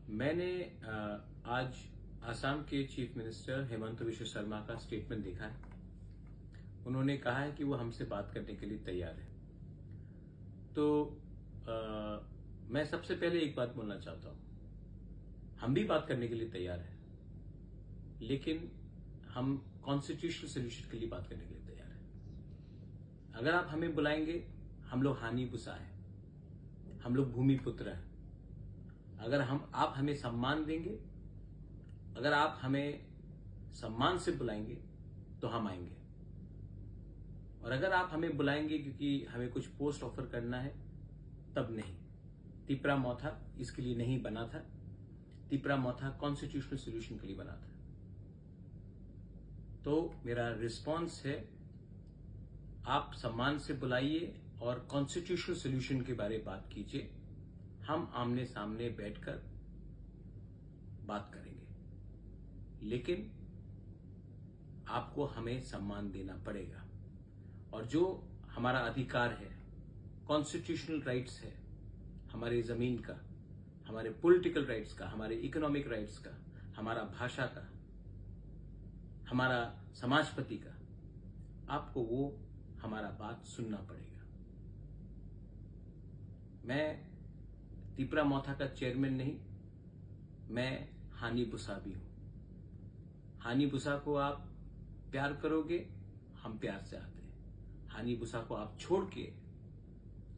मैंने आज आसाम के चीफ मिनिस्टर हेमंत बिश्व शर्मा का स्टेटमेंट देखा है। उन्होंने कहा है कि वो हमसे बात करने के लिए तैयार है। तो मैं सबसे पहले एक बात बोलना चाहता हूं, हम भी बात करने के लिए तैयार हैं, लेकिन हम कॉन्स्टिट्यूशनल सोल्यूशन के लिए बात करने के लिए तैयार हैं। अगर आप हमें बुलाएंगे, हम लोग हानि बुसा है, हम लोग भूमिपुत्र हैं। अगर आप हमें सम्मान देंगे, अगर आप हमें सम्मान से बुलाएंगे तो हम आएंगे। और अगर आप हमें बुलाएंगे क्योंकि हमें कुछ पोस्ट ऑफर करना है, तब नहीं। तिपरा मौथा इसके लिए नहीं बना था। तिपरा मौथा कॉन्स्टिट्यूशनल सोल्यूशन के लिए बना था। तो मेरा रिस्पांस है, आप सम्मान से बुलाइए और कॉन्स्टिट्यूशनल सोल्यूशन के बारे में बात कीजिए। हम आमने सामने बैठकर बात करेंगे, लेकिन आपको हमें सम्मान देना पड़ेगा। और जो हमारा अधिकार है, कॉन्स्टिट्यूशनल राइट्स है, हमारे जमीन का, हमारे पॉलिटिकल राइट्स का, हमारे इकोनॉमिक राइट्स का, हमारा भाषा का, हमारा समाजपति का, आपको वो हमारा बात सुनना पड़ेगा। मैं तिपरा मौथा का चेयरमैन नहीं, मैं हानि बुसा भी हूं। हानि बुसा को आप प्यार करोगे, हम प्यार से आते हैं। हानि बुसा को आप छोड़ के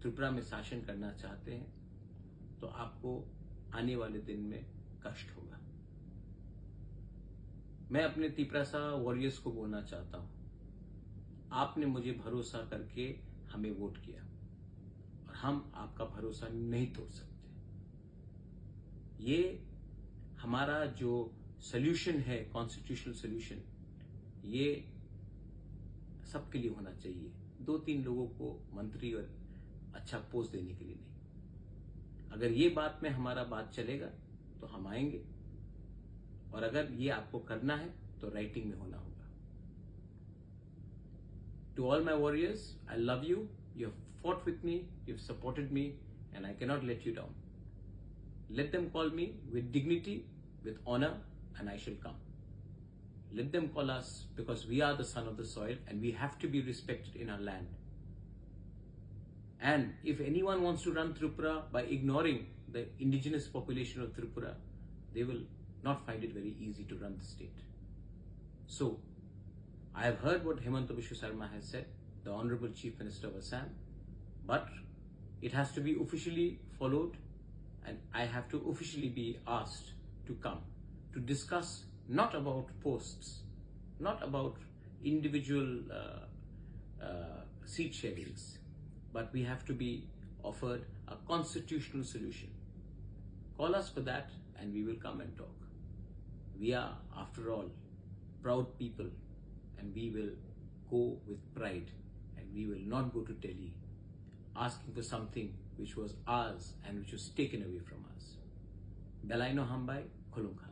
त्रिपुरा में शासन करना चाहते हैं तो आपको आने वाले दिन में कष्ट होगा। मैं अपने तिपरासा वॉरियर्स को बोलना चाहता हूं, आपने मुझे भरोसा करके हमें वोट किया और हम आपका भरोसा नहीं तोड़ सकते। ये हमारा जो सॉल्यूशन है, कॉन्स्टिट्यूशनल सॉल्यूशन, ये सबके लिए होना चाहिए। 2-3 लोगों को मंत्री और अच्छा पोस्ट देने के लिए नहीं। अगर ये बात में हमारा बात चलेगा तो हम आएंगे, और अगर ये आपको करना है तो राइटिंग में होना होगा। To all my warriors, I love you. You have fought with me, you have supported me, and I cannot let you down. Let them call me with dignity, with honor, and I shall come. Let them call us because we are the son of the soil and we have to be respected in our land. And if anyone wants to run Tripura by ignoring the indigenous population of Tripura, they will not find it very easy to run the state. So, I have heard what Hemant Biswa Sarma has said, the Honorable Chief Minister of Assam, but it has to be officially followed. And I have to officially be asked to come to discuss not about posts, not about individual seat sharings, but we have to be offered a constitutional solution. Call us for that and we will come and talk. We are, after all, proud people, and we will go with pride, and we will not go to Delhi asking for something which was ours and which was taken away from us. Belaino Hambai, Khulunga.